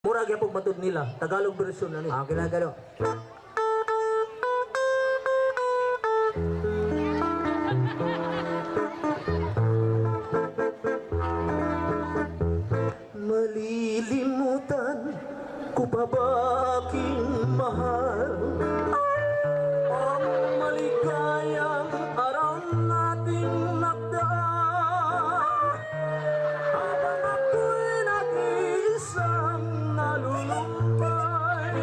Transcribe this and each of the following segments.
Murag yapog matud nila, Tagalog version na ni. Okay na gano. Malilimutan ko pa ba aking mahal? Ang maligayang araw nating nakdaan. Habang ako'y nag-iisang nalulumbay,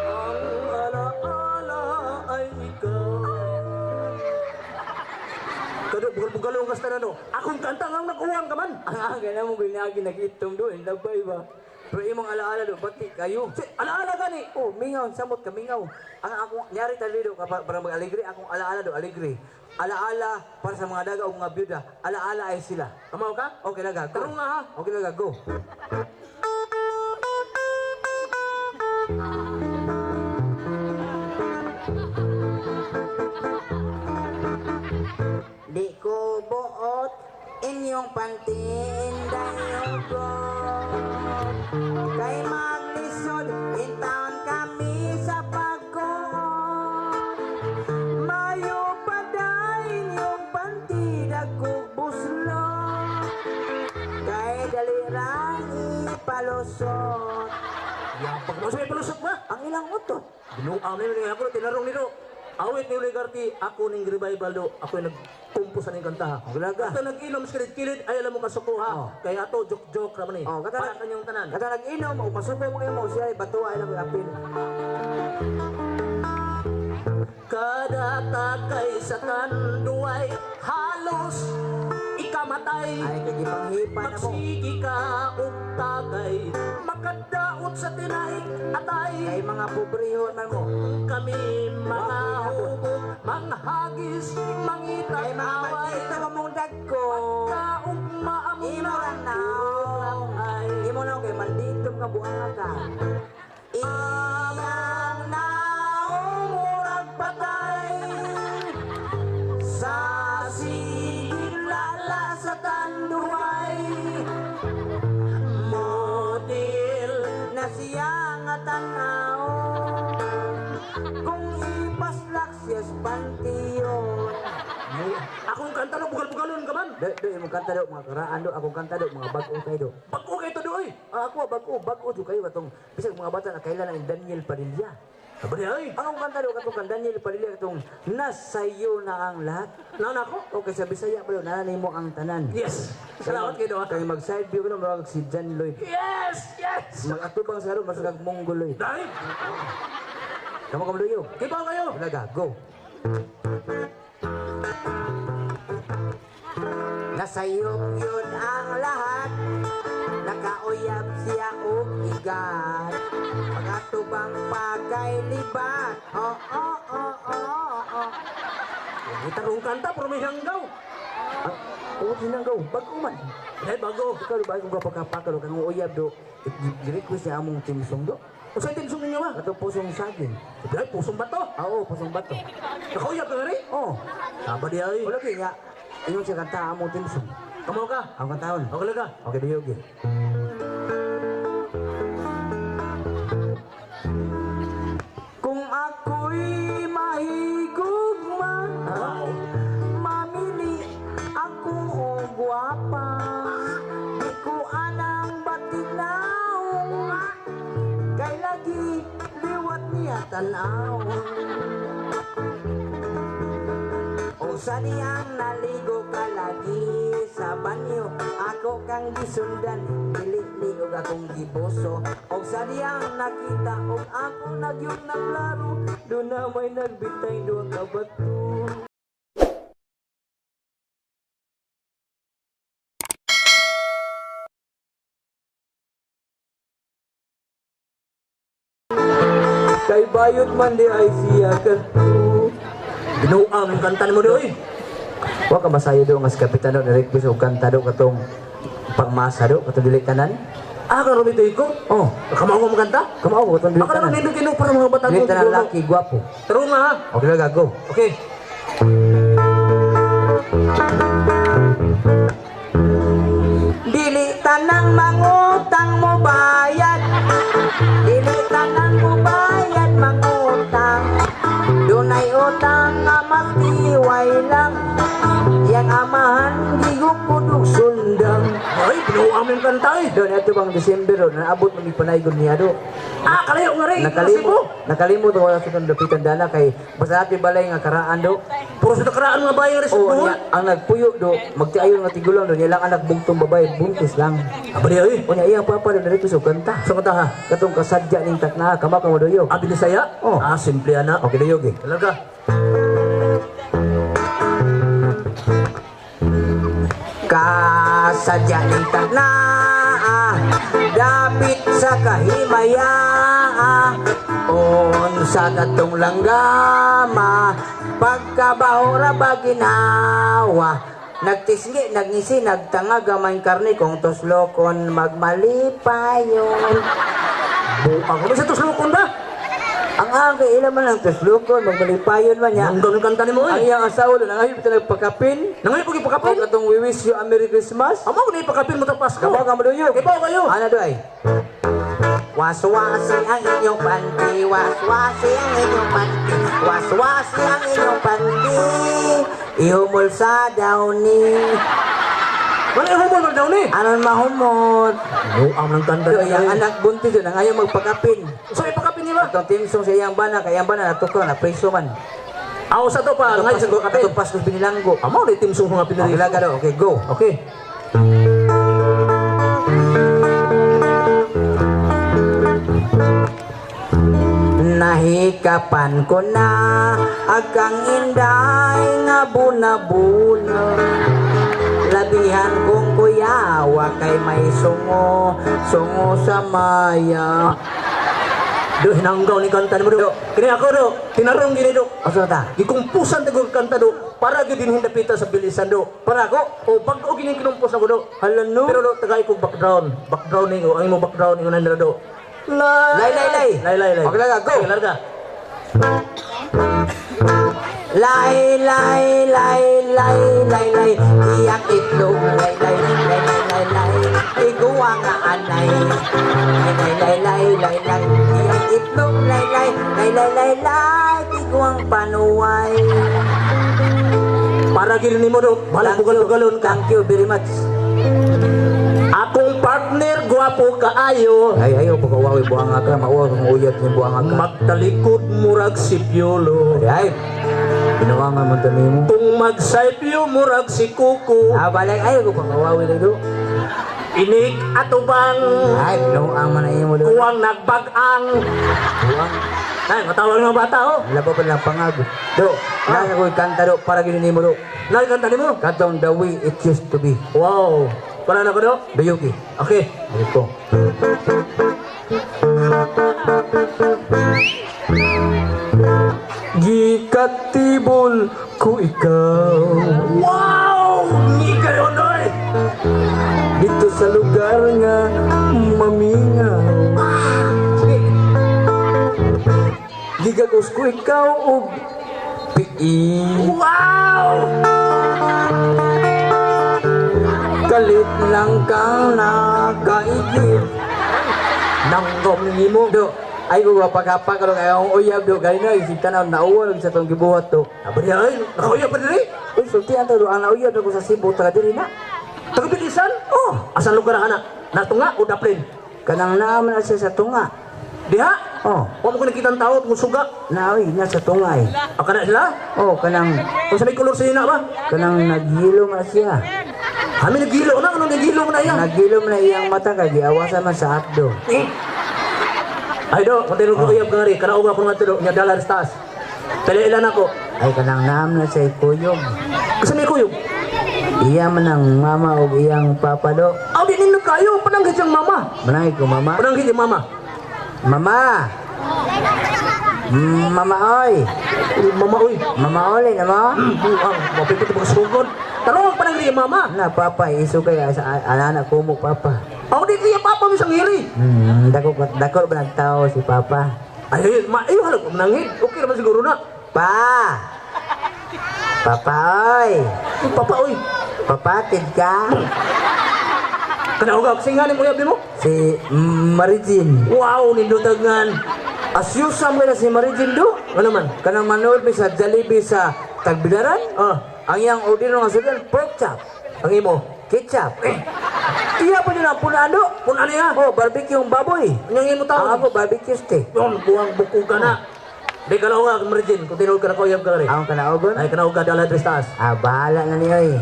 ang alaala ay ikaw. Kado, bugal-bugalong kas na no. Akong kanta nga nakuwang ka man. Gana mo ginagi nag-itong doon, labay ba? Pero imong alaala do, bati kayo. Si, alaala gani. Oh, mingaw, samot ka mingaw. Ang akong nyari talido para mag-aligre, akong alaala do, aligre. Alaala para sa mga daga o mga byuda, alaala ay sila. Kamaw ka? Okay na ga, go. Tarong nga ha. Okay na ga, go. Di ko buot inyong pantinday ugot. Kay maglisod, intaon kami sa pagkuot. Mayo paday inyong pantidag kong buslot. Kay dalirang ipalusot. Yang pagmasay palusot ba? Ang ilang utot. Binuang nilo ni ako, tinarong nilo. Awit ni Uligarty, ako ning revival do, ako yung nagkumpusan ng kanta. Gulaga. Ato nag-inom sa kilid-kilid, ay alam mo kasuko ha. Oh. Kaya ato, joke-joke naman eh. Oh, Para kanyang tanan. Kata nag-inom, o pasuko mo kayo mo, siya ay batuwa ay nag-apin. Kada takay sa kanduay, halos ikamatay. Ay, kagipanghipa na mo. Magsigi ka og tagay, makadaot sa tinaik atay. Kay mga pobrehon man mo. Kami mga hubog, manghagis, mangitang Kay mga away. magkita mo mong dagko. Kaong maamong Imo lang na. ay. Imo na kay maldito ka buang ka. Iyang naumurag patay sa sigilala sa tanduay. Model na siya nga tanaw. Kung ipaslak siya sa pantiyon. Akong kanta na bugal-bugalon ka man. Do, imong kanta do, mga karaan do, akong kanta do, mga bago kayo do. Bago kayo to doy. Ako, bago do kayo, katong, bisag mga bata na kailan ang Daniel Padilla. Sabari ay. Akong kanta do, katong kan Daniel Padilla, katong, nasayo na ang lahat. Nana ko? Okay, sa Bisaya pa do, nanay mo ang tanan. Yes. Salamat kayo do. Kaya mag-side view ko na, marag si John Lloyd. Yes! Yes! Mag-atubang sa haro, masagag Mongoloid. Dahil, Kamu kamuloyo. kibaw kayo. Talaga, go. Nasayop yun ang lahat. Nakauyab siya o igat. Pagkatubang pagkailibat. Oh, oh, oh, oh, oh. Itarong kanta, pero may hanggaw. Oo, sinanggaw. Bago man. Eh, bago. Ikaw, ba kung kapagkapakalo, kang uyab do, i-request niya among timsong do. O sa'yo tinsong ninyo ba? Ato pusong saging. Dahil, pusong bato. Oo, pusong bato. Nakauyap ka nga rin. Oo. Sabadi ay. Wala kaya, inyong siya kanta among timsong. Kamaw ka. Ang kantaon. Okay ka. Okay, do yogi. Kung ako'y mahigugma, mamili ako o guwapa. Di ko anang batinaw, kay lagi liwat niya tanaw. O sa niyang naligo ka lagi sa banyo, ako kang gisundan, lilig-lig akong giboso. O sa niyang nakita, o ako nagyong naglaro, doon na may nagbitay doon ka bato. Kay bayot man di ay siya kato. Binuang ang kanta mo doy. Wa ka masayo do nga sa kapitan do request og kanta do katong pangmasa do katong dili tanan. Ah, karon dito ko. Oh, Kamaw mo kanta? kamao ko katong dili Makaroon tanan. nito kinu para mga batang Dili tanan laki gwapo. Taro nga ha. Okay lang gago. Okay. Dili tanang mangutang mo bayad daming kanta eh. Do na ito bang December do naabot mo panaygon niya do. Ah, kalayo nga rin. Nakalimot ko wala sa dapitan dala kay basta natin balay nga karaan do. Puro sa nakaraan nga bayan rin sa Oh, buhol. ang nagpuyo do, magtiayon nga tigulang do, nilang anak bugtong babae, buntis lang. Aba niya eh. O niya iyang papa do dito sa kanta. Sa kanta ha? Katong kasadya ning takna, kama ka mo doyo. Abi ni saya? Oh. Ah, simple ana. Okay doyo gi. Talaga. Kasadya ning takna, dapit sa kahimaya, sa katong langgama, pagkabahora baginawa. Nagtisngi, nagngisi, nagtanga gamay karne kung toslokon magmalipayon. Buka ko ba sa tuslukon ba? Ang aga ilan man ang toslokon magmalipayon man niya. Ang gawin kanta ni mo Ang eh. iyang asawa doon, ang ayun nagpakapin. Nangayon po ipakapin. Kung katong we wish you a Merry Christmas. Amo ko na ipakapin mo tapas ko. Kabaw ka mo doon yun. Kibaw kayo. Ano doon ay? Waswasi ang inyong panty, waswasi ang inyong panty, waswasi ang inyong panty, ihumol sa downy. Wala yung humol daw ni. Anon mahumot? Buang ng kanta Yo, niya. yung anak buntis yun, ang ayaw magpakapin. So ipakapin niya ba? Itong timsong sa iyang bana, kaya ang bana natuklaw na preso man. Ako sa to pa. Ngayon sa kapin. Katong Pasko binilanggo. Amo na itim sung mga Okay, pinari. laga daw. Okay, go. Okay. Nahikapan ko na akang inday nga buna-buna. Labihan kong kuyawa kay may sungo, sungo sa maya. Do hinanggaw ni kanta ni mo do. Kini ako do. Tinarong gini do. Asa ta? Gikumpusan ta kog kanta do. Para gyud din hindapita sa bilisan do. Para ako o pag o gini kinumpos ako do. Hala no. Pero do tagay ko background. Backgrounding o ang imo backgrounding unan dira do. Lay, lay, lay. Lay. Okay, laga, go. Okay, larga. Lay, lay, lay, lay, lay, lay. Iyak itlog, lay, lay, lay, lay, lay, lay. Iguwa nga anay. Lay, lay, lay, lay, lay. Iyak itlog, lay, lay, lay, lay, lay, lay. Iguang panuway. Para gini mo do. Balik bugal-bugalon ka. Thank you very much. Akong partner gwapo kaayo. Ay, ayaw, pagkawawi buhang ka. Mauwa kung uyat niya buhang ka. Magtalikod murag si Piolo. Ay, pinawangan mo tani mo. Kung magsaypyo murag si Kuko. Ah, balik. Ayaw ko pagkawawi na do. Inig atubang. Ay, pinawangan man na iyo mo do. Kuwang nagbag-ang. Buwang. Ay, matawag ng bata oh. Laba pa lang pangag. Do, nasa ko ikanta do. Para gini mo do. Nakikanta ni mo? Katong the way it used to be. Wow. Para na ko do? Bayuki. Okay. Ito. Gikatibol ko ikaw Wow! Hindi kayo noy! dito sa lugar nga mamingaw. Gigagos ko ikaw og piin. Wow! Kalit lang kang nakaigib. Nanggom ni mo. Do, ay ko pagkapa ka kaya ang uyab do gali na isip tanaw na uwal sa tong gibuhat do. Aba niya ay, nakauya pa diri? Uy, sulti ang do ang nauyab do ko sa Cebu taga diri na. Tagabilisan? Oh! Asan lugar ana? Natunga o daplin? Kanang naaman na siya sa tunga. Diha? Oh, Huwag mo ko nakita ang tao kung suga. naoy na sa tunga eh. Aka na sila? Oh, kanang Kung sa may kulor sa ina ba? naghilo man siya. Kami nagilo na. Anong nagilo mo na yan? Naghilo man na iyang mata kay giawasan man sa atdo. Ay do, kung tayo ko uyab gari, kanaog ako nga tulo, niya dalar sa taas. Pala ako. Ay kanang naam na siya kuyog. Kasi may kuyog. Iya man ang mama o iyang papa do. Aw, di ninyo kayo. Pananggit yung mama. Manangit ko mama. Pananggit yung mama. Mama. Mama oy. Mama, uy. Mama oy na mo. Buang, mapipit mo sugod. Tanong ang pananggit yung mama. Na papa isu kaya sa anak ko mo papa. Aw, di kaya papa mo isang hiri. Dako ba nagtao si papa? Ay, ayaw halap ko mananggit. Okay naman siguro na. Pa. Papa oy. Ay, papa, uy. Papatid ka. Kanaog ako, singanin mo uyab din mo. Si Marijin. Wow, nindudagan. Asyusam ka na si Marijin do. Ano man? Kanang manood mi sa Jollibee sa Tagbilaran. Ah, Ang iyang order nga sudan pork chop. ang imo. Ketchup. Iya po yun ang punado. Puna niya. Oh, barbecue yung baboy. Nyangin mo tao. Ako, barbecue steak. Yun, buwang buko ka na. Di ka na nga, Marijin. Kung tinawag ka na kuyab ka rin. Ako ka na ogon? Ay, kanawag ka dala tres taas. Bahala na niyo eh.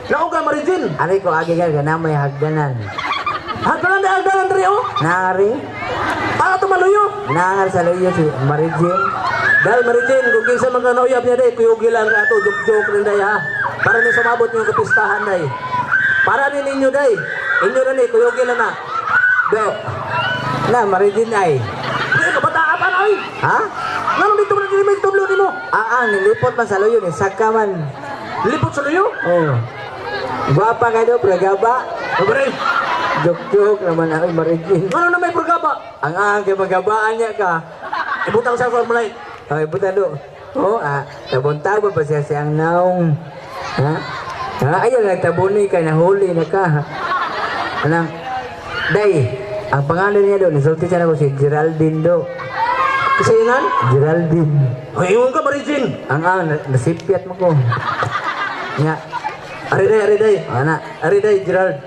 Naog ka, Marijin. Ari ko agi ka na may hagdanan. Hagdanan na hagdanan rin, oh. Nangari? Para tumaluyo. Nangar sa luyo si Marijin. Dahil Marijin, kung kinsa mga nauyab niya day, kuyugi lang ka ito, joke-joke rin day ha. Para ni sumabot yung kapistahan day. Para rin ninyo day. Inyo rin eh, kuyugi lang na. Do. Na, Marijin ay. Hindi, kabataan pa na ay. Ha? Nalang dito mo na dinimig tublo ni mo. Nilipot man sa luyo ni Saka man. Lipot sa luyo. Oh. Guwapa ka do, pragaba. Mabaray, Joke-joke naman ako, Marijin. ano na may pagkaba? Ang kay magabaan niya ka. Ibutang sa formulate. Okay, puta do. Oh, tabon-tabon pa siya siyang naong. Ha? Ayaw nagtabuni ka, nahuli na ka. Anang, day, ang pangalan niya do, nisulti siya na ko si Geraldine do. Kasayangan? Geraldine. Ay, iwan ka, Marijin. Nasipyat mo ko. Nga, Ariday. ana, Ariday, Gerald.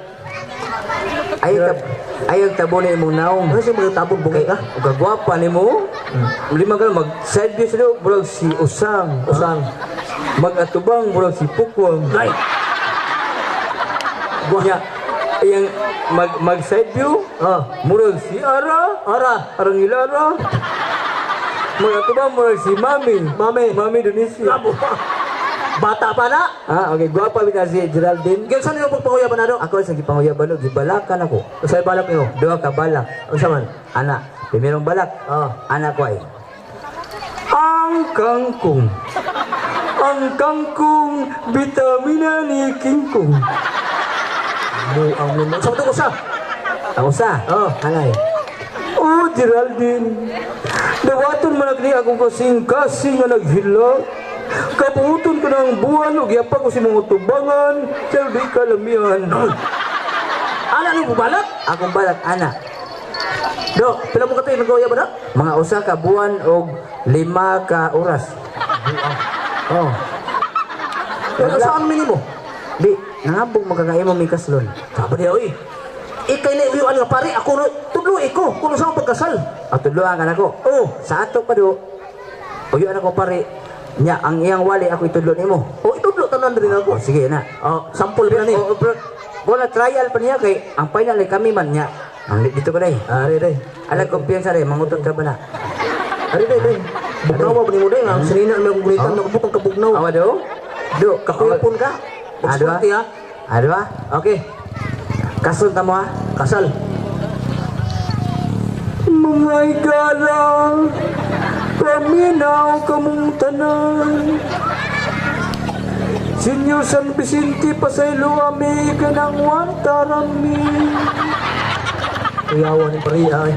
ayaw tabuni mong naong. Ano siya mga tabong bungay ka? Kagwapa ni mo. Lima ka mag-side view sila, burag si Usang. Usang. Mag-atubang, burag si Pukwang. Right. Nya, yang mag-side view, murag si Ara. Arang Ilara. Mag-atubang, murag si Mami Donicio. Labo. Bata pa na. Okay, gwapa bita si Geraldine. Kaya saan yung pagpakuya pa na do? Ako sa gipanguyaban, gibalakan ako. Sa balak niyo. Dua ka balak. Ang saman. Anak, primerong balak. Anak ko ay. Ang kangkong, vitamina ni King Kong. Ang mundo. Sa ko sa. Ako sa? Anay. Oh, Geraldine. Dawaton man agni akong kasing-kasing nga naghila. Kabuuton ka ng buwan o gyapa ko si mga tubangan. Sir, di kalamihan. Ala ni bubalak? Akong balak, anak. Do, pila mo katoy nagawa ba na? Mga usa ka buwan o 5 ka oras. Oh. Pero saan minimo? Di, nangabog magkakaimo may kaslon. Sabi niya, oy. Ikay na iwiwan nga pare, ako no, tudloy ko, kung saan pagkasal. Tudloan ka na ko. Oh. Sa ato pa do, uyo na ko pare. Nya, ang iyang wali ako itudlo nimo. Oh, itudlo tanan rin ako. Sige na. Sampol ba ni? Wala trial pa niya kay ang final ay kami man niya. Ang dito ko day. Day. Alam kumpiyansa day, mangutot ka ba na? Day. Bugnaw ba ni mo day? Ang sinina na may gulitan na kabutang kabugnaw. Awa do? Do, Kakuyapon ka. Magsuwerte ha. Adwa? Okay. Kasal ta mo ha? Kasal. Mga igala, paminaw kamong tanan. Senyor San Vicente, pasaylo ami ka ng wantarami. Kuyawan ni pare ay.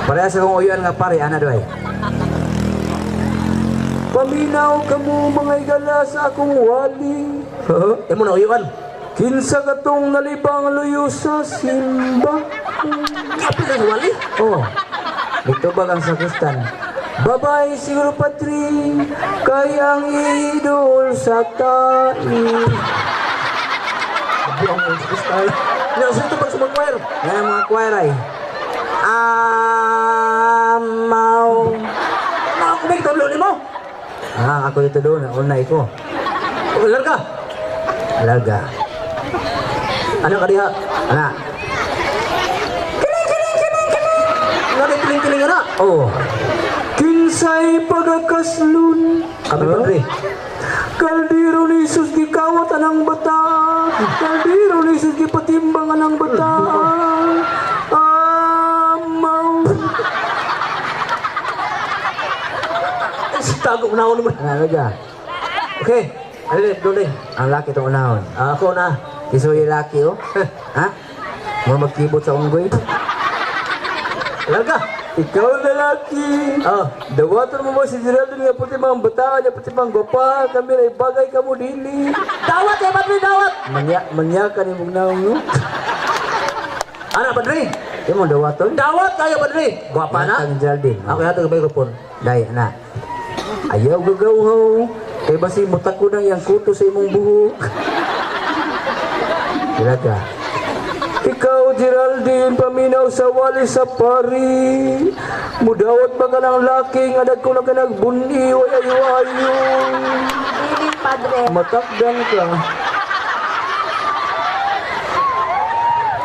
Parehas akong uyuan nga pare, ana doy. Paminaw kamo mga igala sa akong wali. Emo na uyuan. Kinsa katong nalibang luyo sa simba. Kapit na wali. Dito ba ang sakristan? Babay siguro patri, kay ang idol sa tai. Buang mo kristal. Nasa ito pag sumag-choir. Yan ang mga choir ay. Amaw. Ako may tublo ni mo. Ako dito doon, unay ko. Ular ka. Alaga. Ano ka diha? Ana. Nga may kiling-kiling na. Kinsay pagakaslun. Kami pare. Kaldiro ni Jesus gikawat anang bata. Kaldiro ni Jesus gipatimbangan ang bata. Amaw. Tago na ako naman. Alaga. Okay. Alin, doon Ang laki itong unahon. Ako na. Isuyo laki Ha? Mo magkibot sa unggoy. Ular ka. Ikaw na laki. Dawaton mo si Geraldine nga puti mga bata, niya puti mga gwapa, kami na ibagay ka mo dili. Dawat eh, Padre, dawat. Manyakan ni mong naong no? Ano, Padre? Di mo dawaton? Dawat kayo, Padre. Gwapa na. Ang Geraldine. Ako yata ka microphone. Day, na. Ayaw gagaw-haw. Kay basi mutak ko ng yang kuto sa imong buhok. Sila ka. Ikaw, Geraldine, paminaw sa wali sa pari. Mudawat ba ka ng laking adag ko na ka nagbuni, ayo-ayo. Dili, Padre. Matakdan ka.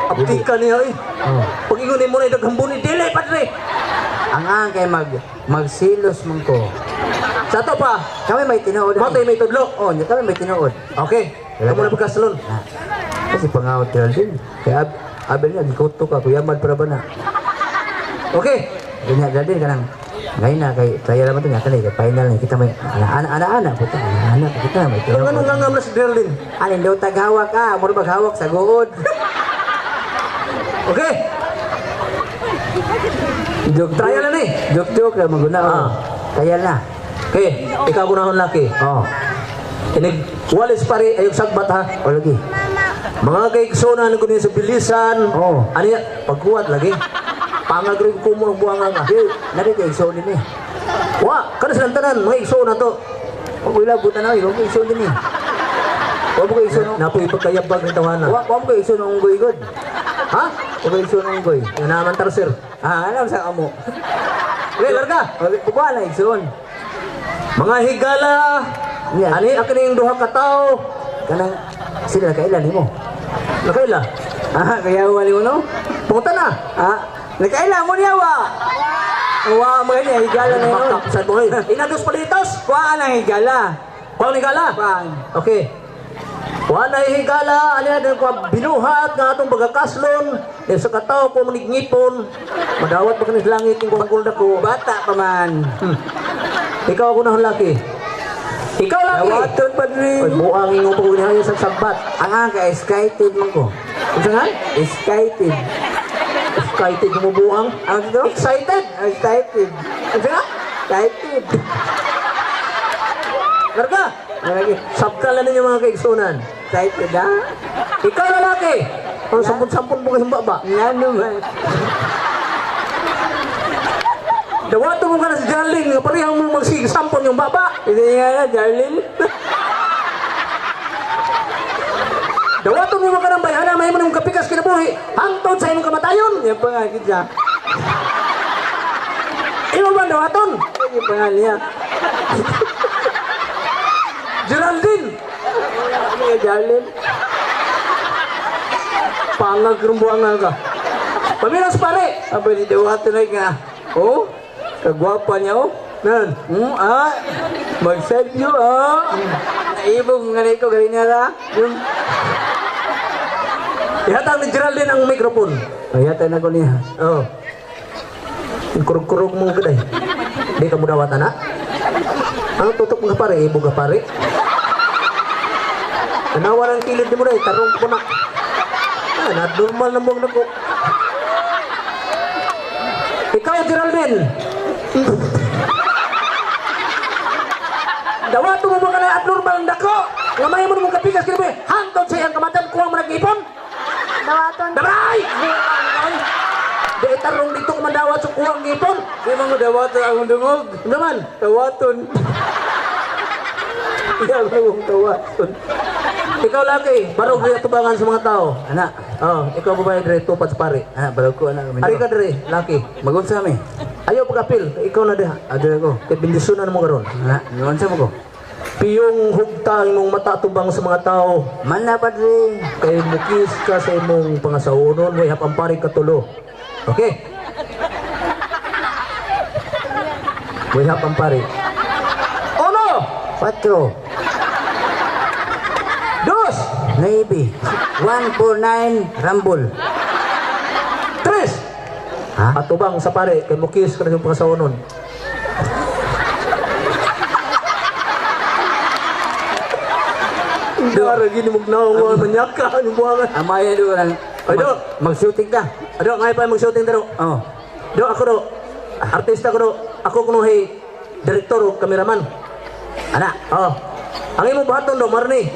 Abdi ka niya eh. Pag ingunin mo na daghambuni dili padre. Ang kay magsilos man ko. Sa to pa. Kami may tinuod. Matay may tudlo. Oh, nya kami may tinuod. Okay. Kamu na pagkasalon. Kasi pangawat Geraldine. Kaya abel niya gikuto ka kuya mad para ba na. Okay. Ganyan Geraldine kanang ngayon na kay kaya naman to nya kanay kay final na kita may anak-anak puta anak kita may Ang tinuod. ano nga nga si Berlin. Alin daw taghawak ka, mura maghawak sa guod. Okay. Trial na ni. Joke lang maguna. Ah. Kaya na. Okay. Ikaw gunahon laki. Oh, Inig walis pare ayog sagbat ha. o lagi. Mga kaiksonan ko din sa bilisan. Oh. Ano yan? Pagkuwat lagi. Pangagrin ko mo ang buwangan ka. Di, nari kay iso din eh. Wa, kada silang tanan, mga iksonan to. Huwag ko ilabutan na, huwag ko iso din eh. Huwag ko iso nung... Napoy pagkayabag ng tawanan. Huwag ko iso nung unggoy god. Ha? Huwag ko iso nung unggoy. Yan naman tar sir. Alam sa kamo. Okay, larga. Bubuha na iso. Mga higala. Yan. Ani akin yung duha ka tao. Kanang sila kailan mo. Nakaila. Kaya wali mo no? Punta na. Nakailan mo niya wa. Wa mo niya higala na yun. Makapsad mo eh. Inados palitos. Kuha na higala. Kuha ang higala. Kuhaan. Okay. Kuha na higala. Ano yan ko binuhat nga atong bagakaslon. Yung sa katao ko manigngipon. Madawat ba kanis langit yung kung ko. Bata pa man. Ikaw ako na laki. Ikaw laki. Nawaton pa Oy, rin. buang yung pagkunahan sa sagbat. Ang ka excited man ko. Kung nga? Excited. Excited mo buang. Ano dito? Excited? Excited. Kung nga? Excited. Larga. Lagi. Sabkalan ninyo mga kaigsunan. Excited ha? Ikaw lalaki. Ang sampun-sampun mo kayong baba. Nga naman. Dawato mo ka na si Jarlene. Nga parehang mo magsisampon yung baba. Hindi nga na, Darlene. Dawato mo ka ng bayana. May mo ng kapikas kinabuhi. Hangtod sa imong kamatayon. Yan pa nga kita. Imo ba dawaton? Yan pa nga niya. Geraldine. Ano nga, Darlene? Pangag rumbuangan ka. Pamilas pare. Aba, di dawato na nga. Oh, kagwapa niya oh. Nan. Mag-save you Naibog nga na ikaw, gawin niya ra. Yung... Ihatang ni Geraldine ang mikrofon. Ayatan na ko niya. Oh. Yung kurug-kurug mo gaday. Di ka mo dawatan na? Ang tutok mo ka pare, ibo ka pare. Tanawan ang kilid mo na eh, tarong ko na. Normal na mong nako. Ikaw, Geraldine. Dawato mo mga na at normal ang dako. Ngamay mo mong kapigas kinabi. Hantod sa iyang kamatan, kuwang mo nag-ipon. Dawaton. Dabay! Di tarong dito ko mandawat sa kuwang ngipon. Di mga dawaton ang dungog. Ano naman? Dawaton. Yan ang dawaton. Ikaw laki, barog rin tubangan sa mga tao. Anak. Oh, ikaw babae dire, tupad sa pare. Anak, balog ko anak. Ari ka dire, laki. Magunsa mi. Ayaw pag-apil, ikaw na diha. Adil ko. Kaya bindisunan mo karon. Anak, magunsa mo ko. Piyong hugtang mong matatubang sa mga tao. Man na padre. Kay mukis ka sa imong pangasaunon, way hapang pare katulo. Okay? Way hapang pare. Uno! 4. Dos! Navy. 149 Rumble. Tres! Ha? Atubang sa pare, kay mukis ka na yung pangasaunon. Dara gini magnawa manyaka yung buwangan. Amaya do lang. Ay, do. Mag-shooting ka. Ado, ngay pa mag-shooting daro. Oh. Do, ako do. Artista ko do. Ako kuno hay direktor o kameraman. Anak. Oh. Ang imo baton do, Marni.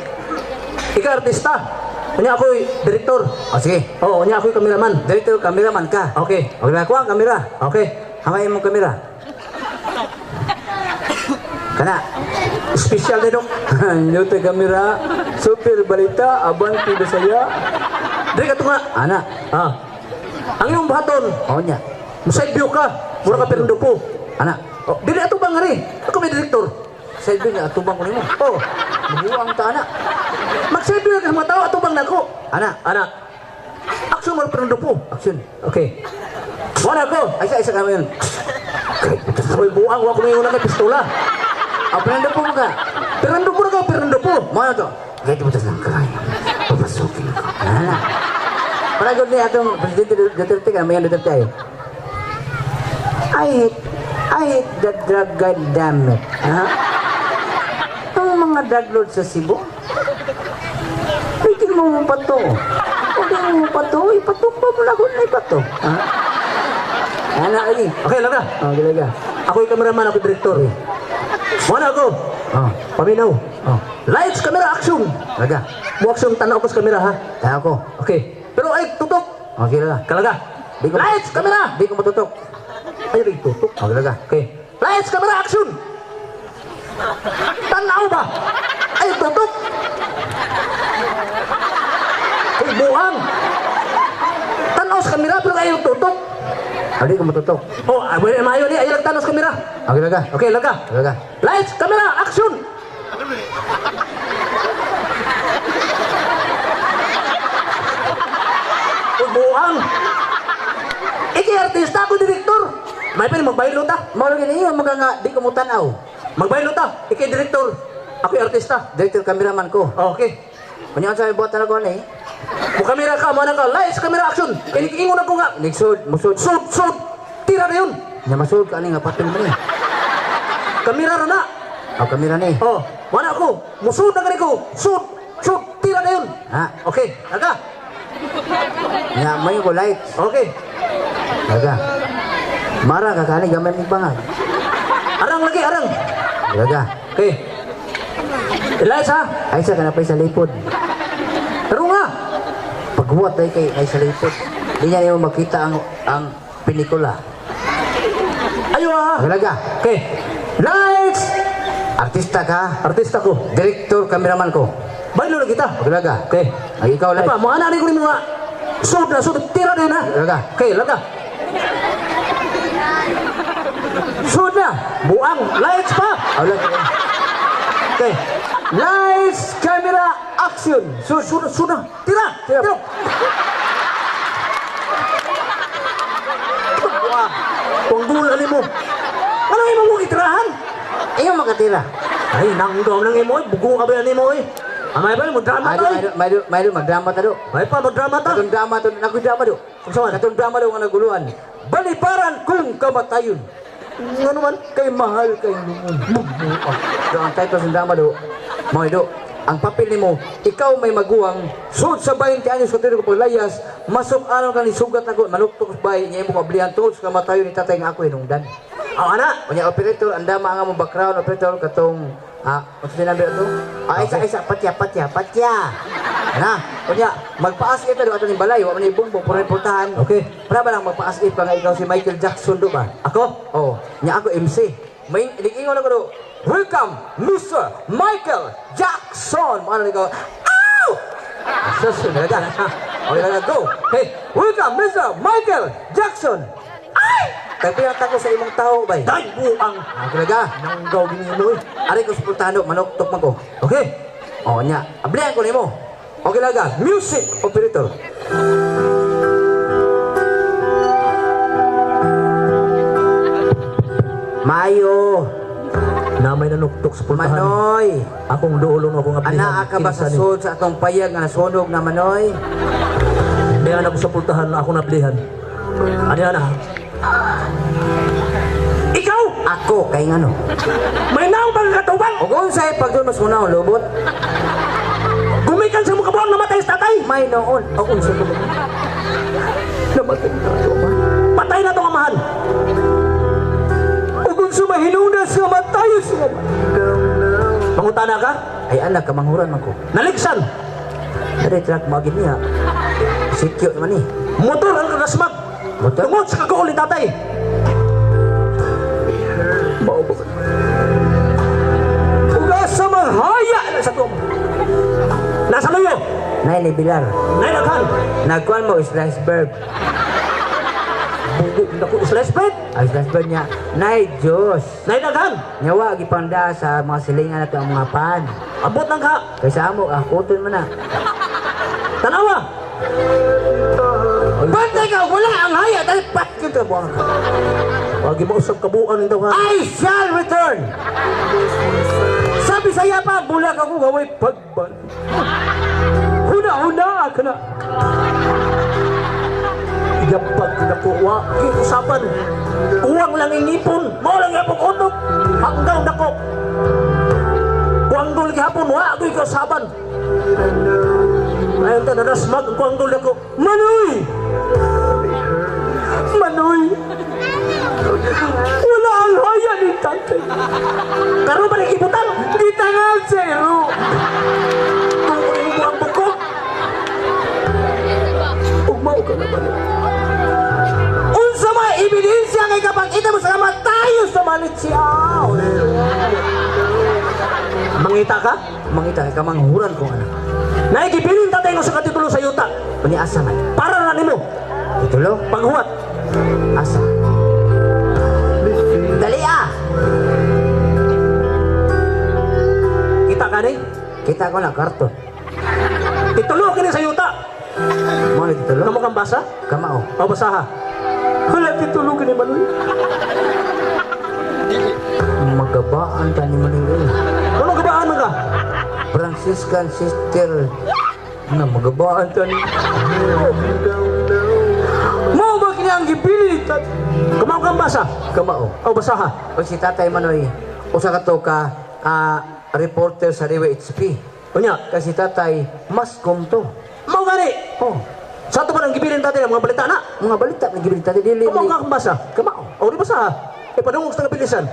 Ika artista. Kanya ako direktor. O sige. Oh, kanya ako kameraman. Dito, cameraman ka. Okay. Huwag na ako ang kamera. Okay. Hamay mo kamera. Kana. Special din do. Minuto kamera. Super balita. Abanti Bisaya. Dili ka to nga. Ana. Ah. Ang iyong buhaton, O nya. side view ka. Mura ka pirundo po. Ana. Oh, dili ato bang ngari? Ako may direktor. Side view nga atubang ko nimo. Oh, Mabuang ta ana. mag-side view ka sa mga tao ato bang nako. Ana. Ana. Action mo pirundo po. Action. Okay. Wala ko. Ay isa ka yun. Hoy buang wa ko may una kay pistola. Aprendo po mo ka. Pirundo po na ka, pirundo po. Mana to? Gaya butas ng karay. Papasukin ko. Ana. Para gud ni atong Presidente Duterte ka, mayan Duterte ay. I hate the drug god, damn it. Ha? Ang mga drug lord sa Cebu. Pwede mo mo pato. Pwede mo mo pato. Ipatumba mo lang kung na ipato. Ha? Ana lagi. Okay, laga. Oh, gila. Ako yung cameraman, ako yung direktor. Wala ako. Oh, Paminaw. oh. Lights, camera, action. Laga. Mo action, tanaw ko sa camera ha. Tayo ko. Okay. Pero ay, tutok. Okay laga. Kalaga. Di ko- Lights, camera. Di ko matutok. Ay, rin, tutok. Okay laga. Okay. Lights, camera, action. Tanaw ba? Ay, tutok. Ay, buang. Tanaw sa camera, pero ayaw tutok. Di ko matutok. Oh, ay, maayo ni, ayaw tanaw sa camera. Okay laga. Okay, laga. Laga. Lights, camera, action. Uy, buang. Iki artista, ako direktor. May pwede magbaylo ta. Mao lagi niyo mga nga di ko mo tanaw. Magbaylo ta. Iki direktor. Ako yung artista. Director cameraman ko. Oh, okay. Kunya sa buhat na ko ni. Mo kamera ka, mo na ka. Lights, camera, action. Kinikingon ako nga. Nigsud, musud. Shoot. Tira na yun. Nya masud ka ani nga patil mo ni. Kamera na na. Aw kamera ni. Oh, mana ako. Musud na ganito. Shoot. Tira na yun. Ha. Okay, laga. Nya may ko light. Okay. Laga. Mara ka kani gamay mi bangag. Arang lagi, arang. Laga. Okay. Lights ha. Ay sa kana pa sa lipod. Pero nga. Pagbuhat ay kay ay sa lipod. Di niya yung makita ang pelikula. Ayaw ha. Laga. Okay. Lights. Artista ka. Artista ko. Director cameraman ko. Baylo na kita. Laga. Okay. Ay ikaw light. Apa, mga anari ko rin mga shoot na shoot. Tira na yun ha. Laga. Okay, laga. Shoot na. Buang. Lights pa. Aw laga. Okay. Lights, camera, action. Shoot na. Tira. Tira. Wah. Panggulan mo. Ano yung mong itirahan? Iyo makatira. Ay, nanggaw ng imo. Bugo ka ba yan imo eh. Amay ba, mag-drama to eh. May magdrama ta do. May pa, mag-drama ta. Katong drama to, nagdrama do. Katong drama do nga naguluhan. Baliparan kung kamatayon. Nga naman. Kay mahal kay lungon. So ang title sa drama do, mo do. Ang papel nimo, ikaw may maguwang, sud sa 20 anyos katulad ko paglayas, masok ano ka ni sugat ako, manuktok sa bahay, niya mo kablihan tungod sa kamatayon ni tatay nga ako hinungdan. Oh, anak. Kanya operator, ang dama nga mo background operator katong ano sinabi ito? Isa patya. Na, kanya magpaas if do ato ni balay, wa man ni bumbong puro portahan. Okay. Para ba lang magpaas if ka nga ikaw si Michael Jackson do ba? Ako? Oh, nya ako MC. May iningon ako do. Welcome, Mr. Michael Jackson. Ano ni ko? Ow! Sus, talaga. Okay lang go. Hey, welcome, Mr. Michael Jackson. Ay! Tagpiyat ako sa imong tao, bay. Day, buang. Talaga. Nanggaw din mo eh. Ari ko sa pultano, manok-tok man ko. Okay. Oh, nya. Ablihan ko nimo. Okay laga. Music operator. Mayo. Na may nanuktok sa pultahan. Manoy. Akong duulong ako nga Ana ka ba sa sud sa atong payag nga nasunog na Manoy? Diyan ako sa pultahan, ako nablihan. Ano yan ah? Ikaw! Ako kay ngano. May naong pagkatubang! O kung sa'y pagdoon mas muna ang lubot, Gumikan sa mukha buwang namatay sa tatay! may noon. O kung sa lubot. Namatay na ito, man. Patay na itong amahan! O kung sa mahinunas nga matay sa Pangutana ka? Ay anak, kamanghuran man ko. Naligsan! Dari track magin niya. Sikyo naman eh. Motor ang kagasmag! Motor? Tungod sa kagaol ni tatay! Maubos. Uga sa mahaya na sa tum. Nasa luyo! Nay ni Bilar. Nay daghan. Nagkuhan mo slice bird. Bugo dako slice bread. Ay slice bird niya. Nay Diyos. Nay daghan. Nyawa gipanda sa mga silingan at ang mga pan. Abot nang ka. Kaysa amo kuton mo na. Tanawa. Bantay ka, wala ang haya dahil pat kita buang ka. Wagi mo usab kabuan daw ha. I shall return. Sabi saya pa, bulag ako gaway pagban. Huna-huna ka na. Yapag dako wa usapan. Uwang lang ingipon. Mo lang yapon utok. Hanggang dako. Kuanggol gihapon wa agoy kausaban. Ayon ta nadasmag ang kuanggol dako. Manoy! Manoy! Wala ang haya ni tatay. Pero ba nagibutan? Di tangal zero. Tungkol mo ang buko. Ugmaw ka naman. Unsa may ebidensya ngay kapakita mo sa matayo sa malit siya. Mangita ka? Mangita kay kamanghuran ko ana. Naigibilin tatay mo sa katitulo sa yuta. Paniasa man. Para na nimo. Itulo, Paghuwat. asa. Dali ah. Kita ka ni? Kita ko na karton. Titulo kini sa yuta. Mo ni titulo. Kamu kang basa? Kamao. O basaha? Wala titulog ni Manoy. Magabaan ta ni Manila. Ano gabaan mo ka? Franciscan sister na magabaan ta ni. Mo ba kini ang gipilit at Kamau kang basa? Kamao. O basaha? O si Tatay Manoy, usa ka to ka reporter sa Riwa HP. Unya. Kasi Tatay, mas kumto. Mau gani? Oh, Sa ito ba nang gibilin tatay ang mga balita na? mga balita na gibili Tatay dili. Kamau ka kang basa? Kamao. O di basaha? E padungog sa kabilisan.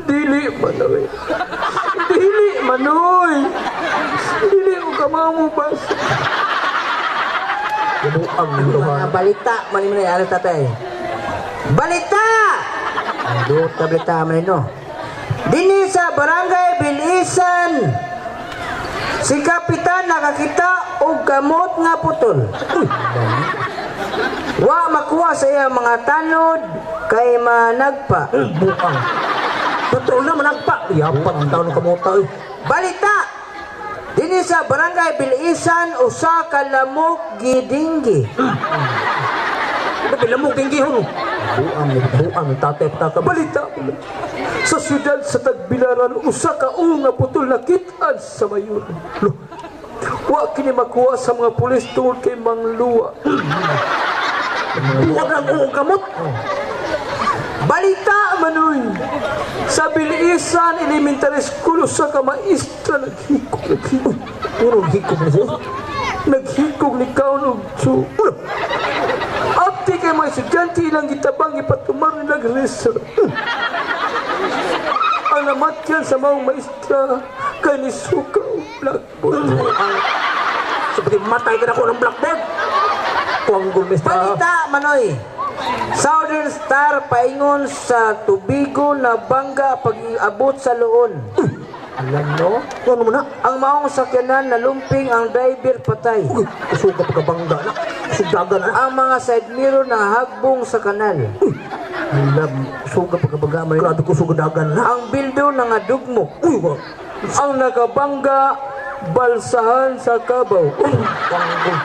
dili Manoy. Dili Manoy. Dili ko kamamu bas. Buang nito Mga balita, mani mo na ano Tatay? Balita! Ang duta balita man no. Dini sa barangay Bilisan, si Kapitan nakakita og kamot nga putol. Wa makuha sa iya mga tanod kay managpa. Buang. Totoo na managpa. Yapat ang taon ng kamuta. Balita! Dini sa barangay Bilisan, usa ka lamok gidinggi. Ito pilamog ting gihon. Buang tatay pataka. Balita ko lang. Sa siyudad sa Tagbilaran, usa ka nga putol nakitaan sa mayon. Lo, wa kini makuha sa mga pulis tungod kay mangluwa. Buang ang uong kamot. Balita Manoy, sa Bilisan Elementary School, usa ka maestra naghikog. Puro hikog na siya. Naghikog ni kaon og tsu. Apti kay mga estudyante ilang gitabang ipatumar ni nag-resort. Ang namatyan sa mga maestra kay ni Suka o Blackboard. Seperti matay ka na ko ng blackboard. Kuanggol mista. Balita, Manoy. Southern Star paingon sa tubigo na bangga pag-abot sa luon. Alam no? Ano mo na? Ang maong sakyanan na lumping ang driver patay. Kusuga pagkabangga na. Kusugaga na. Ang mga side mirror na hagbong sa kanal. Alam, kusuga pagkabangga. May grabe kusugadagan na. Ang bildo na nga dugmo. Uy, wag. Ang nakabangga, balsahan sa kabaw. Kuanggol.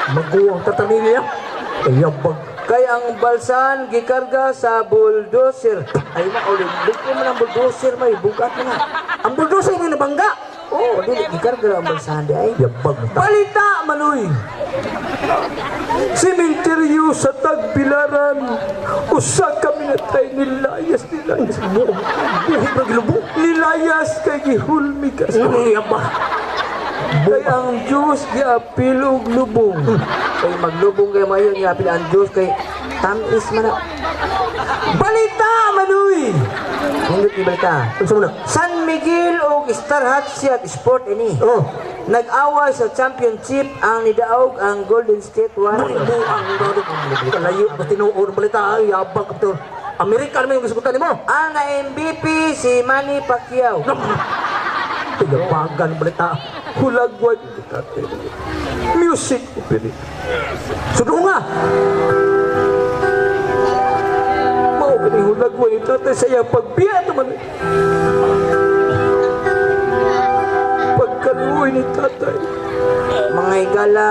Maguwang tatanili niya. Ayabag. Kaya ang balsahan gikarga sa bulldozer. Ay maulit. Bukti mo ng bulldozer may bugat na nga. Ang bulldozer mo nabangga. Oo, dili gikarga ang balsahan di ay. Yabag na. Balita Manoy, sementeryo sa Tagbilaran, usa kami natay nilayas. Buhit na gilubong. Nilayas kay gihulmi ka. Yabag. Kay ang Diyos giapil og lubong. Kay maglubong kay mayon giapil ang Diyos kay tamis man na. Balita Manoy, Hindot ni balita. Ano mo na? San Miguel o Star Hatsi at Sport ini. Oh. Nag-away sa championship ang nidaog ang Golden State Warriors. Buang grabe. Kalayo. Basta tinuod balita. Ay, yabag ka. Amerika naman yung gusto mo. Ang na-MVP si Manny Pacquiao. Tigapagan balita. Hulagwan ni tatay. Music operate. Sudo nga. Mao kini hulagwan ni tatay sa iyang pagbiya naman. Pagkaluoy ni tatay. Mga igala,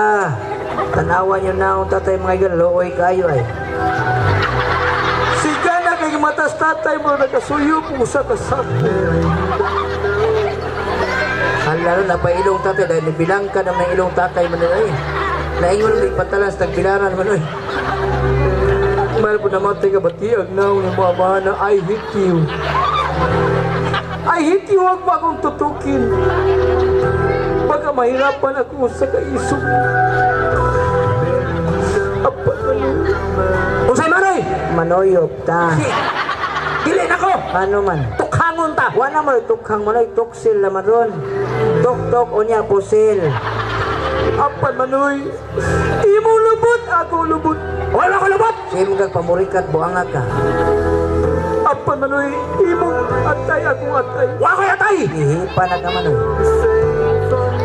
tanawan nyo na ang tatay mga igala, looy kayo ay. Siga na kay matas tatay mo nakasuyo kung sa kasako. Lalo na pa ilong tatay, dahil nibilang ka naman ng ilong tatay mo nila eh. Naingon mo patalas, nagbilaran mo nun. Mahal po namatay ka bati ang naong ng mga mahal na I hate you. I hate you, huwag ba akong tutukin? Baka mahirapan ako sa kaisog. Apa na? Unsay Manoy? Manoyop ta. Dili nako. Ano man? Tukhangon ta. Wala mo tukhang manoy, tuksil naman ron. Tok-tok o niya pusil. Apa manoy? Imo lubot, ako lubot. Wala ko lubot. Sige mo kag pamurikat, buanga ka. Apa manoy? Imo atay, akong atay. Wa ko yatay. Ihipa na ka manoy.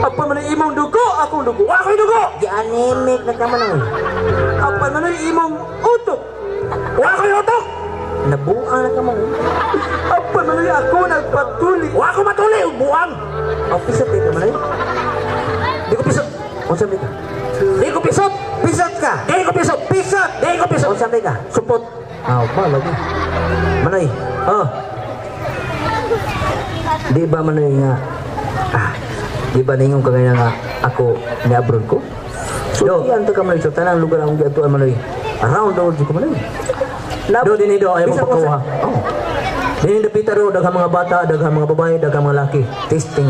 Apa manoy? Imong dugo, akong dugo. Wa ko dugo. Gi-anemic na ka manoy. Apa manoy? Imong utok. Wa ko utok. Nabuang na ka manoy. Apa manoy? Ako nagpatuli. Wa ko matuli og buang. Officer dito manoy. Di ko pisot. O sabi ka? Di ko pisot. Pisat ka! Di ko pisot. Pisot. Di ko pisot. O sabi ka? Supot. Ba lagi. Manoy, Oh. di ba manoy nga? Di ba ningong kagaya nga ako ni abroad ko? So, iyan to ka manoy. So, tanang lugar ang gatuan manoy. Around the world ko manoy. Do dinhi do ay Bisag ko magpakawa. sa- Oh, Dinhi dapita ro daghang mga bata, daghang mga babae, daghang mga laki. testing.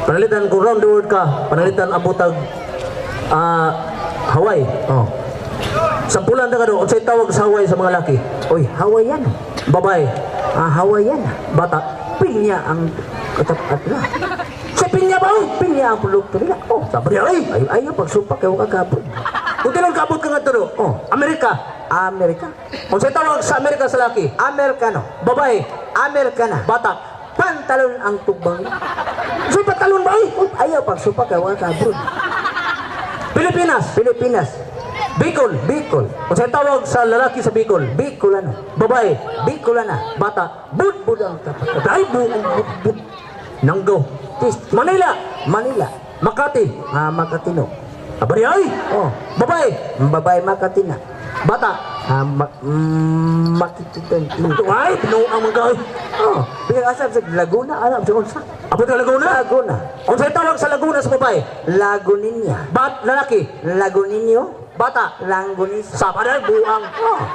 Panalitan kung round the world ka, panalitan abutag Hawaii. Oh. Sampulan na ka do, unsay tawag sa Hawaii sa mga laki? Oy, Hawaiian. Babae, Hawaiian. bata. Pinya ang katapat na. Sipin niya ba? Pinya ang produkto nila. Oh, Sabi niya, ay, ayaw pagsupak kayo kagabot. kung tinong kabot ka nga to do, Oh. Amerika. Amerika. Unsay tawag sa Amerika sa laki? Amerikano. Babae, Amerikana. bata. Pantalon ang tubang. Unsay patalon ba? Oh, ayaw pagsupak kayo kagabot. Pilipinas, Pilipinas. Bicol. Bicol. Unsay tawag sa lalaki sa Bicol? Bicolano. Babae, Bicolana. bata. Budbud ang tapat. Dahil buong Nanggo. Test. Manila, Manila. Makati. Makatino. Abari ay, Oh, babae, babae Makatina. bata. Makititan. Ay, pinuang mga ay. Oh, pinag-asap sa Laguna. Alam sa unsa? Abot ka Laguna? Laguna. Unsay tawag sa Laguna sa babae? Laguninya. Lalaki, Laguninyo. bata. Langonis. Sa paday buang.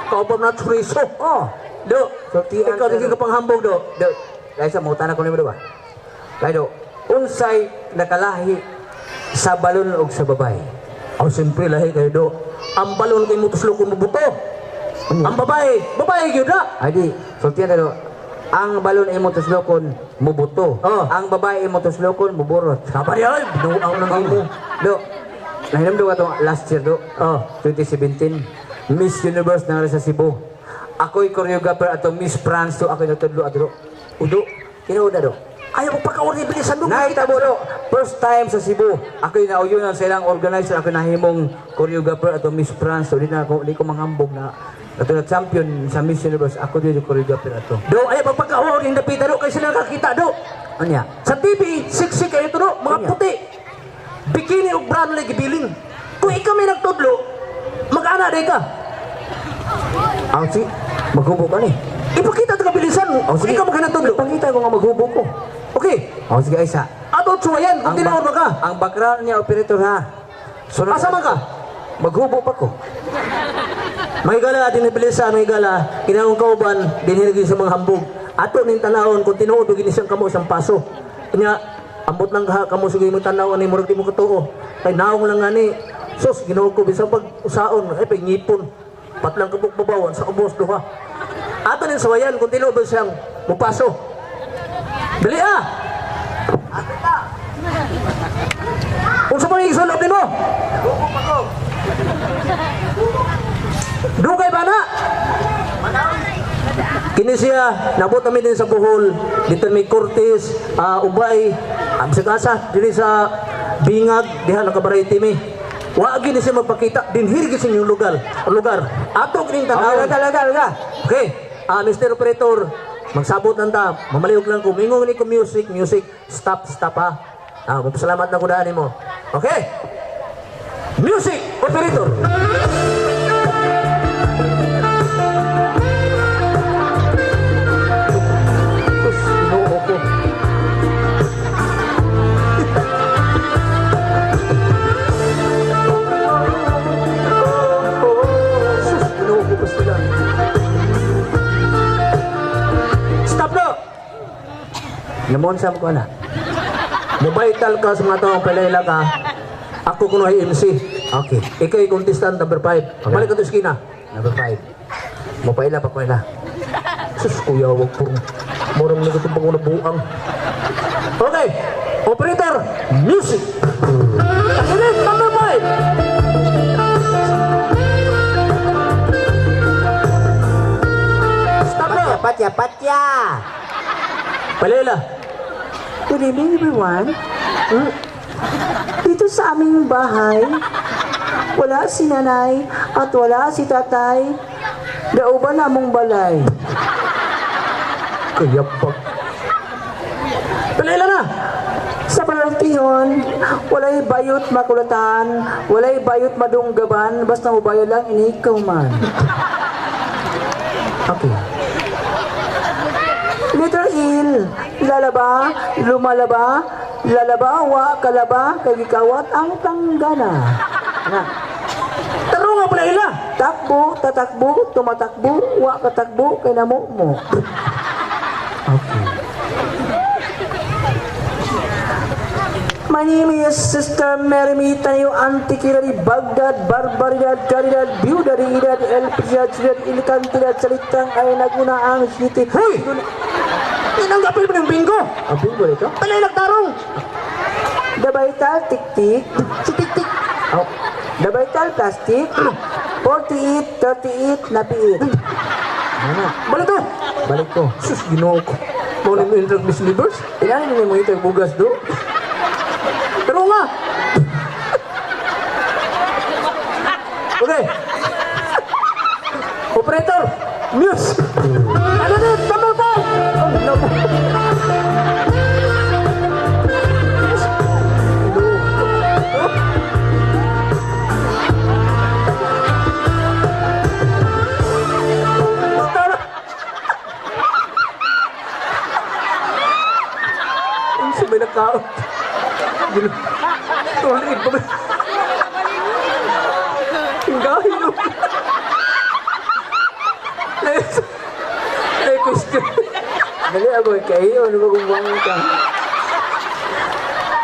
Kaupam na chorizo. Oh, Do, Sortian ikaw ka din do. ka panghambog do. do. Dahil sa mutan ako nimo ba? Kaya do, unsay nakalahi sa balon o sa babae? Oh, siyempre lahi kayo do. Ang balon kay mutuslukon mo buto. Ang babae gyud na. Adi, sultian na do. Ang balon ay motoslokon mubuto. Oh. Ang babae ay motoslokon muburot. Sa paday ay, pinuang nang imo. Do, nahinam do ka last year do. Oh, 2017, Miss Universe na sa Cebu. Ako'y choreographer ato Miss France to ako'y natudlo ato. Udo, kinauda do. ayaw mo pagkauri bilisan do. Nakita mo do, first time sa Cebu. Ako'y nauyunan sa ilang organizer, ako'y nahimong choreographer ato Miss France. So di ko manghambog na ato na champion sa Miss Universe. Ako din yung choreographer ato. Do, ayaw mo pagkauri ng dapita do. Kaya sila nakakita do. Anya? Sa TV, siksi kayo to do. Mga Ano? puti. Bikini o brand lagi gibiling. Kung ikaw may nagtudlo, mag-ana day ka. Ang si, maghubo ka ni. Ipakita ito kabilisan mo. Oh, sige. Ikaw maghanatudlo. Ipakita ko nga maghubo ko. Okay. O sige, Isa. Ato tsuwayan, kung tinawar ka. Ang background niya, operator ha. Sunod Asa man ka? Maghubo pa ko. May gala, dinabilisan, may gala. Kinahong kauban, dinhilagin sa mga hambog. Ato ning tanawon, kung tinuod, ginisang kamo isang paso. Kanya, ambot lang ka, kamo sige mo tanawon, ni murag di mo katuo. Kay naong lang nga ni, sus, ginawa ko, bisang pag-usaon, ay pag-ngipon. Patlang kabuk babawan sa ubos duha. Ato ning sawayan, kung tinuod siyang mupaso. Dali ah! Kung sa mga isulog din mo? Dugay ba na? Kini siya, nabot kami din sa Bohol, dito may Cortes, Ubay, Ang sagasa dili sa bingag diha nakabarayte mi. Wa gyud siya magpakita dinhir gyud sa inyong lugar. Ato kining Okay, tanawon. laga. Okay. Mr. Operator, magsabot lang ta. Mamaliog lang ko. Mingong ni ko music. Stop ha. Magpasalamat na ko daan mo. Okay. Music, Operator. Sus, ginoo ko. Sus, ginoo ko pa sila. Stop na! Namon sa ko na. Mobaital ka sa mga taong palayla ka. Ako kuno ay MC. Okay. Ikaw ay contestant number 5. Balik ka to skina. Number 5. Mapaila pa ko na. Sus, kuya, wag po. Murang nagutong pa ko na buang. Okay. Operator, music. Takilit, number 5. Stop na. Patya. Palayla. Good evening, everyone. Dito sa aming bahay, wala si nanay at wala si tatay. Dauban among balay. Kaya pa. Palayla na. Sa palaltihon, walay bayot makulatan, walay bayot madunggaban, basta ubayo lang inikaw man. Okay. Letter Il, lalaba, lumalaba, lalaba, wa kalaba, kagikawat ang tanggana. Na, Taro nga palayla. takbo, tatakbo, tumatakbo, wa katakbo, kay namo mo. My name is Sister Mary Tayo Antikirari Baghdad Barbaridad Caridad Biudaridad El Pijadad Ilkantidad Salitang ay naguna ang city. Hoy! Tinanggapin mo ng bingo. Ang bingo ito? Palayla taro. Dabaital tik-tik. Tik-tik. Oh. Dabaital plastic. 48, 38, napiit. Ano? Balik to. Balik ko. Sus, ginoo ko. Maunin mo yung Miss Universe? Ilan din mo ito bugas do? Taro nga. Okay. Operator, muse. Ano din? Number 5. Oh, no. Tara. Ang sabay na kao. Tuloy pa ba? Hinggahin mo. Ay, question. Dali ako kayo. Ano ba kung bangon ka?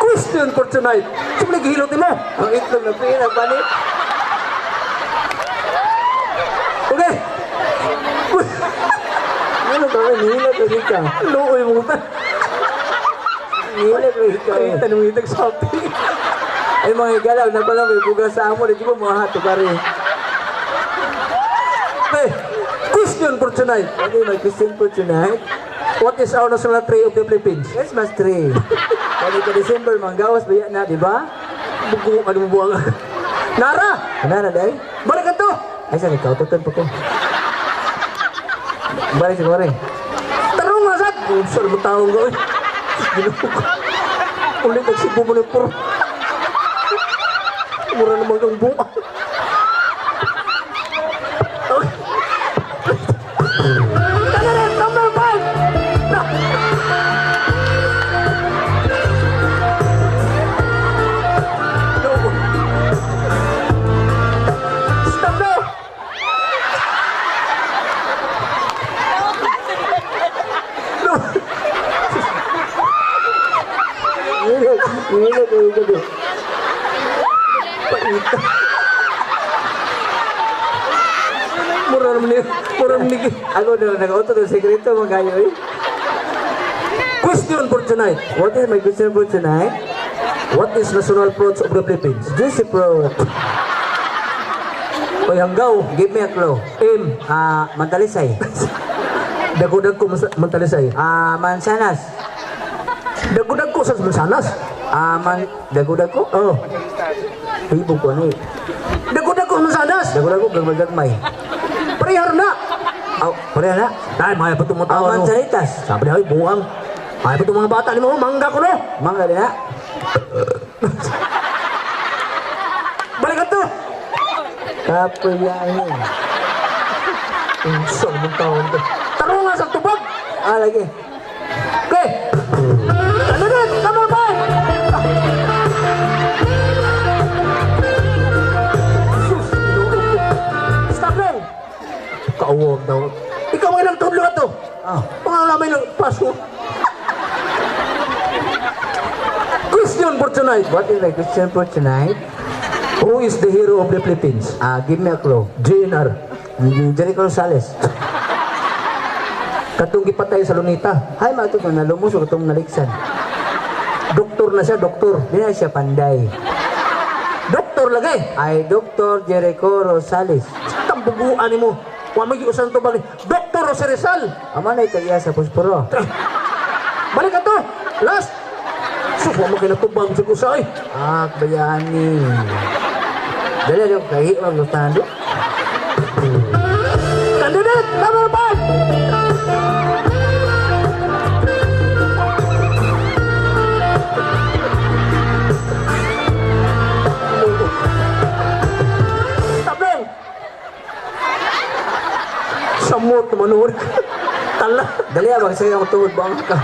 Question for tonight. Saan naghihilot mo? Ang itlog na pina, panit. Okay. Ano ba? Nihilag ko dito. Looy mo ta. Nihilag ko dito. Ay, tanong itag sabi. Ay mga igalaw na pala may bugas sa amo. Di ba mga hato ka rin? Okay. Question for tonight. Okay, may question for tonight. What is our national tree of the Philippines? Christmas tree. Kali ka December, manggawas ba yan na, di ba? Bugo, ano mo buwang? Nara! Ano na, day? Balik ka to! Ay, saan ikaw? Tutun pa ko. Balik sa kore. Tarong nga sat! Saan mo taong gawin? Ginugog. Ulit nagsibo mo ng puro. Mura naman kang buwa. Okay. Tagarin, number 5! Stop now! No! Nihilag ko yung gabi. Paita. Mura naman ni. Ako na, nag-auto ng sekreto, magayo eh. Question for tonight. What is my question for tonight? What is national fruits of the Philippines? Juicy fruit. Oy, hanggaw. Give me a clue. M. Mantalisay. Dagodag ko mantalisay. Mansanas. Dago-dago sa mansanas. Aman, dago-dago. Oh. Ibog ko ni. Dago-dago sa mansanas. Dago-dago, gagmay. Parehar na. Aw, pareha na. Dahil maya pa itong mga tao. Aman sanitas. Sabi na, ay buwang. Maya pa itong mga bata ni mo, mangga ko no. Mangga din na. Balikan to. Kapayahin. Saan mong taon to? Tarong nga sa tubag. Ah, lagi. Okay. Ano na? Tama ba? Sus, stop lang. Kaawag daw. Ikaw ang ilang tudlo ato. Ah. Mga lamay ng paso. Question for tonight. What is my question for tonight? Who is the hero of the Philippines? Give me a clue. JNR. Jericho Rosales. Katong gipatay sa Lunita. Hay, mato ko na lumusok itong naliksan. Doktor na siya, doktor. Di na siya panday. Doktor lagi. Ay, Dr. Jericho Rosales. Tambuguan ni mo. Huwag mag-iusan to bali. Doktor Jose Rizal. Ama na itaya sa pusporo. Balik ka to. Last. So, huwag mo kinatubang si Kusay. Bayani. Dali, dali, kahi, wag lustahan do. Candidate number 5. Stop lang. Samot manur. Tala. Dali, abang sa'yo ang tuhod ba ka?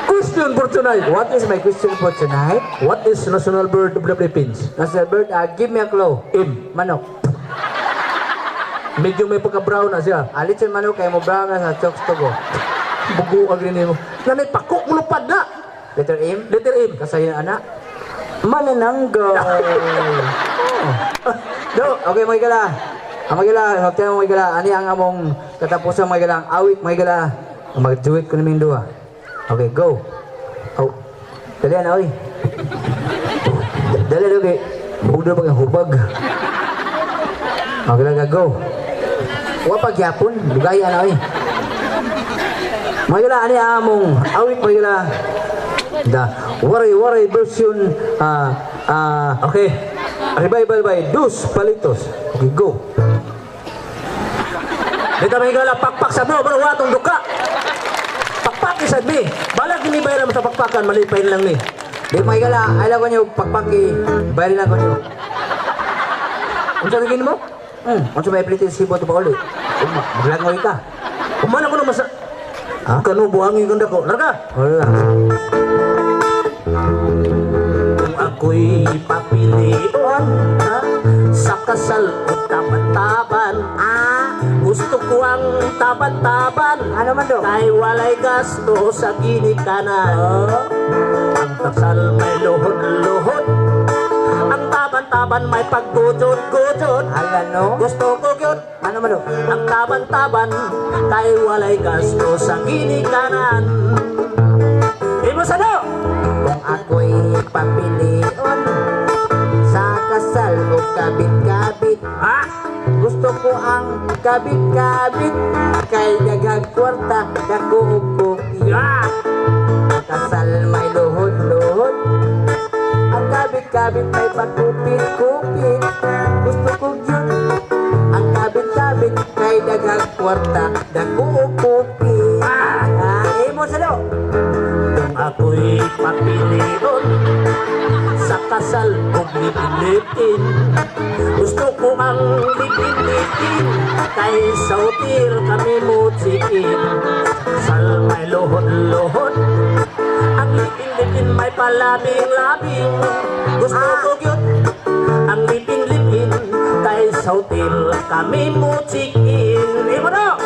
Question for tonight. What is my question for tonight? What is national bird of the Philippines? Nasa bird, give me a clue. Manok. Medyo may pagka-brown na siya. Alit yung manok kay mo brown na sa chokes to go. Bugu agri mo. Nanay pakok mo lupad na. Letter M? Letter M. Kasayin anak. Manananggal. Do, okay mga gala. Ang mga gala, hotel mga gala. Ani ang among katapusan mga gala. Awit mga gala. Mag-duet ko namin dua. Okay, go. Oh. Dali na, oy. Dali na, okay. Budo pa kang hubag. Okay lang, go. Huwag pagyapon. Bugaya na, oy. Mga gala, ani among awit mga gala. The Waray version Okay. revival by Dos Palitos. Okay, go. Dito may gala pakpak sa mo. Pero watong duka. Pakpak isad mi. Balag ini bayram sa pakpakan. Malipain lang ni. Di mga gala, alam ko niyo pagpaki. Bayarin lang ko niyo. Unsa naging mo? Kung sa may plitin sibo ito pa ulit. Maglangoy ka. Kumana ko na masa. Ha? Kanu buhangin ganda ko. Larga. Wala. Kung ako'y papilion sa kasal o taban-taban, gusto ko ang taban-taban. Ano man do? Kay walay gasto sa ginikanan. Ang kasal may luhod-luhod. Ang taban-taban may paggudod-gudod. Hala no? Gusto ko yun. Ano man do? Ang taban-taban kay walay gasto sa ginikanan. Imo sa do? Kung ako'y papilion sa kasal o kabit-kabit, gusto ko ang kabit-kabit kay daghang kwarta dako og kopi. Kasal may luhod-luhod, ang kabit-kabit may pagkupit-kupit. Gusto ko yun, ang kabit-kabit kay daghang kwarta dako og kopi. Imo sa do? Kung ako'y papilion sa kasal o lipin-lipin, gusto ko ang lipin-lipin kay sa hotel kami mutsikin. Kasal may luhod-luhod, ang lipin-lipin may palabing-labing. Gusto ko yun, ang lipin-lipin kay sa hotel kami mutsikin. Imo na!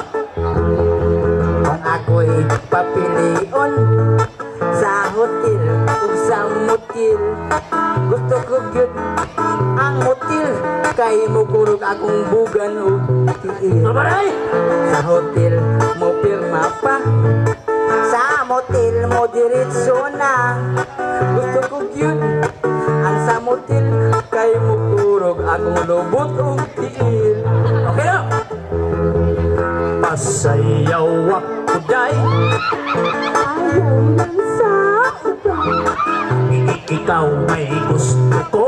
Kung ako'y papilion sa hotel o sa motel, gusto ko yun ang motel kay mugurog akong bugan o tiil. Mabaray! Sa hotel mo pirma pa, sa motel mo diretso na. Gusto ko yun ang sa motel kay mugurog akong lubot o tiil. Okay na! Pasayaw ako day. Ayaw lang sa iba. Ikaw may gusto ko.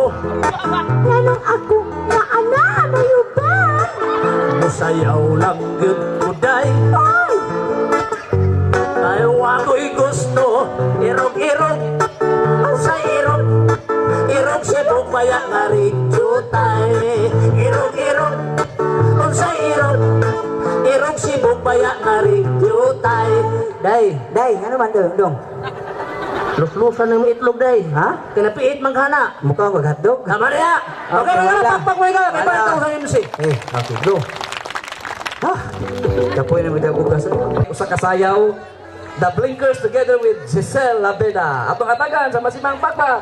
Yanong ako na ananayo ba? Musayaw lang yun ko day. Ay! Ayaw ako'y gusto. Irog-irog. Sa irog. Irog si Bukbaya nga rin tay. Irog-irog. Sa irog. Irog si Bukbaya nga rin tay. Day. Day, ano man to, dong? Lus-lusan ng itlog day. Ha? Kinapiit manghana. Mukha ko hotdog? Tama niya. Okay, Okay, mga wala. pakpak mo ikaw. May Wala. balik ako sa MC. Okay, go. Kapoy na mga bukas. Usa ka sayaw, The Blinkers together with Giselle Labeda. Atong atagan sa masimang pakpak.